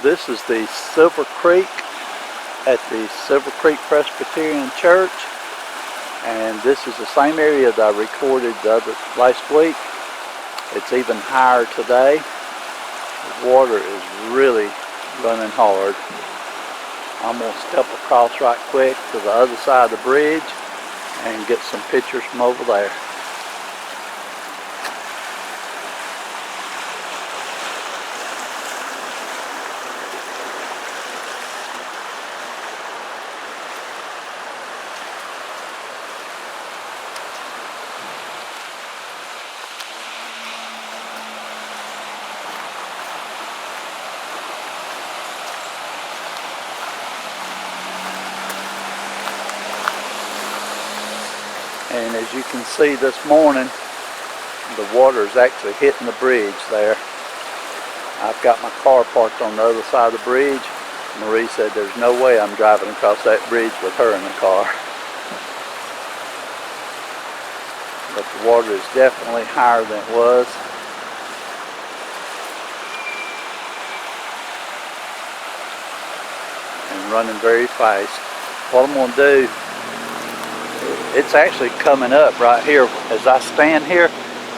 This is the SilverCreek at the SilverCreek Presbyterian Church, and this is the same area that I recorded last week. It's even higher today. The water is really running hard. I'm going to step across right quick to the other side of the bridge and get some pictures from over there. And as you can see this morning, the water is actually hitting the bridge there. I've got my car parked on the other side of the bridge. Marie said there's no way I'm driving across that bridge with her in the car. But the water is definitely higher than it was. And running very fast. What I'm going to do, it's actually coming up right here. As I stand here,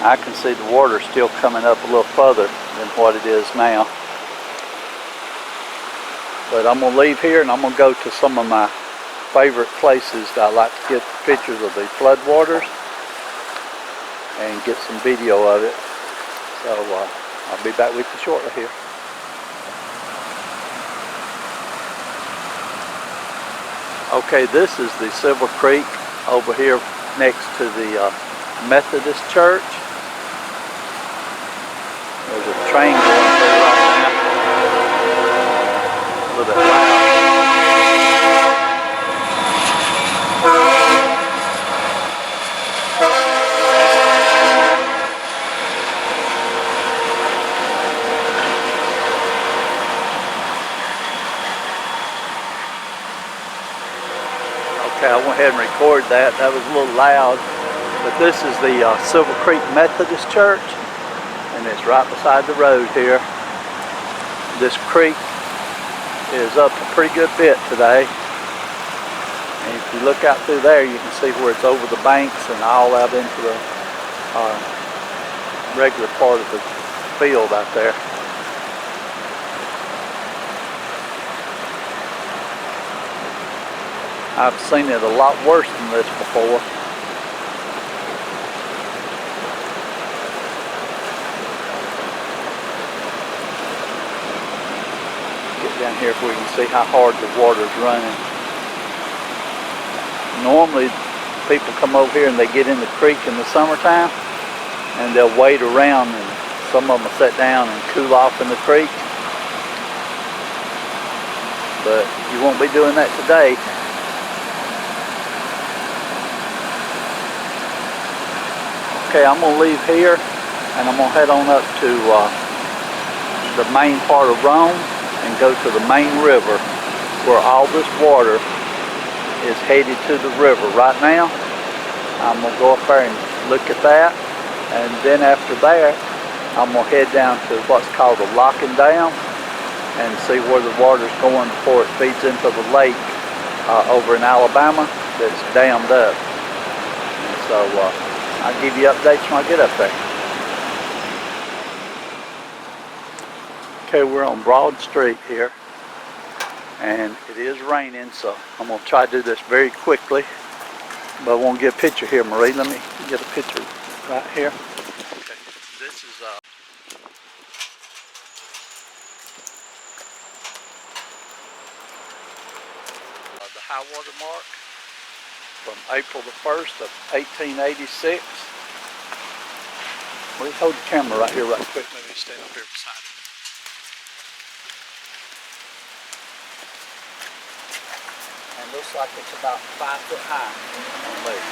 I can see the water still coming up a little further than what it is now. But I'm going to leave here and I'm going to go to some of my favorite places that I like to get pictures of the floodwaters and get some video of it. So I'll be back with you shortly here. Okay, this is the SilverCreek over here next to the Methodist Church. There's a train going through right now. A little bit loud. Okay, I went ahead and recorded that. That was a little loud. But this is the SilverCreek Methodist Church, and it's right beside the road here. This creek is up a pretty good bit today. And if you look out through there, you can see where it's over the banks and all out into the regular part of the field out there. I've seen it a lot worse than this before. Get down here where you can see how hard the water's running. Normally people come over here and they get in the creek in the summertime and they'll wade around, and some of them will sit down and cool off in the creek. But you won't be doing that today. Okay, I'm going to leave here and I'm going to head on up to the main part of Rome and go to the main river where all this water is headed to the river. Right now, I'm going to go up there and look at that, and then after that, I'm going to head down to what's called the locking dam and see where the water's going before it feeds into the lake over in Alabama that's dammed up. And so I'll give you updates when I get up there. Okay, we're on Broad Street here, and it is raining, so I'm going to try to do this very quickly, but I want to get a picture here. Marie, let me get a picture right here. Okay, this is the high water mark from April the 1st of 1886. Will you hold the camera right here right quick? Let me stand up here beside it. And looks like it's about 5 foot high on the lake.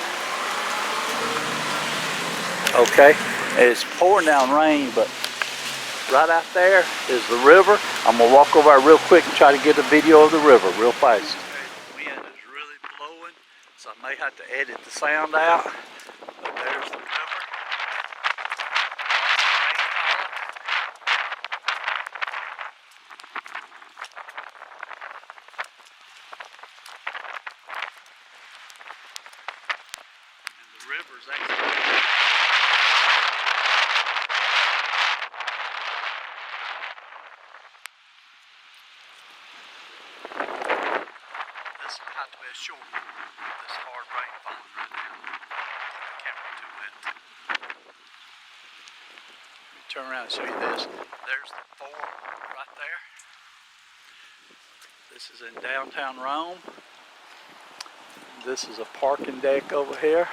Okay, it's pouring down rain, but right out there is the river. I'm going to walk over there real quick and try to get a video of the river real fast. So I may have to edit the sound out, but there's the river. river's actually... This will have to be a short one with this hard rain falling right now. Get the camera too wet. Let me turn around and show you this. There's the fort right there. This is in downtown Rome. This is a parking deck over here.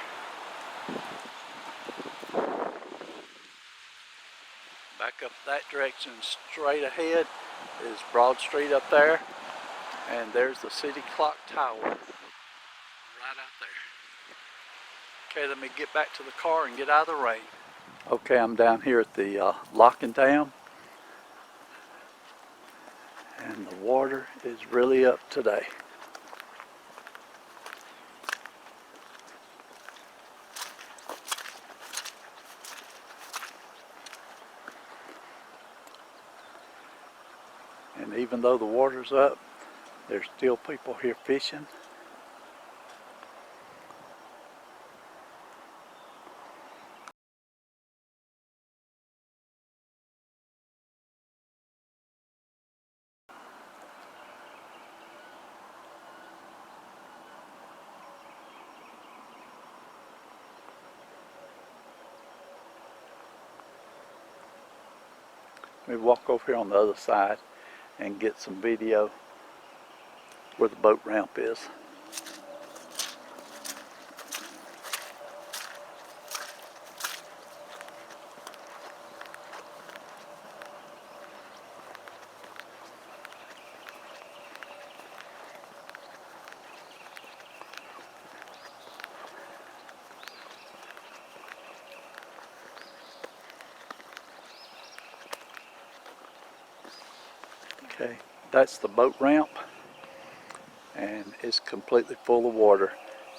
Back up that direction, straight ahead is Broad Street up there. And there's the city clock tower right out there. Okay, let me get back to the car and get out of the rain. Okay, I'm down here at the locking dam. And the water is really up today. And even though the water's up, there's still people here fishing. Let me walk over here on the other side and get some video where the boat ramp is. Okay, that's the boat ramp, and it's completely full of water.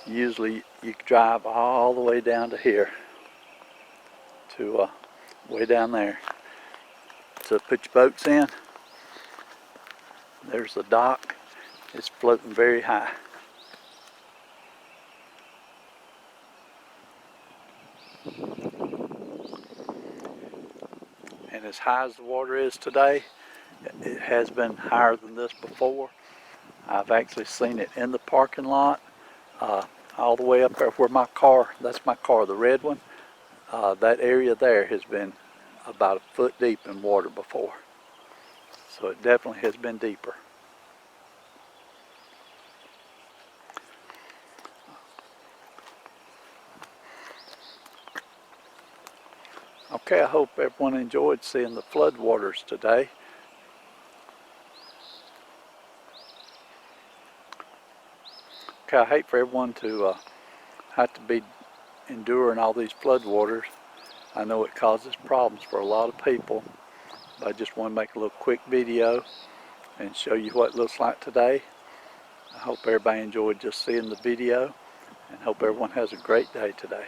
Usually you drive all the way down to here, to way down there, to put your boats in. There's the dock. It's floating very high. And as high as the water is today, it has been higher than this before. I've actually seen it in the parking lot, all the way up there where my car, that's my car, the red one. That area there has been about a foot deep in water before. So it definitely has been deeper. Okay, I hope everyone enjoyed seeing the floodwaters today. Okay, I hate for everyone to have to be enduring all these floodwaters. I know it causes problems for a lot of people, but I just want to make a little quick video and show you what it looks like today. I hope everybody enjoyed just seeing the video, and hope everyone has a great day today.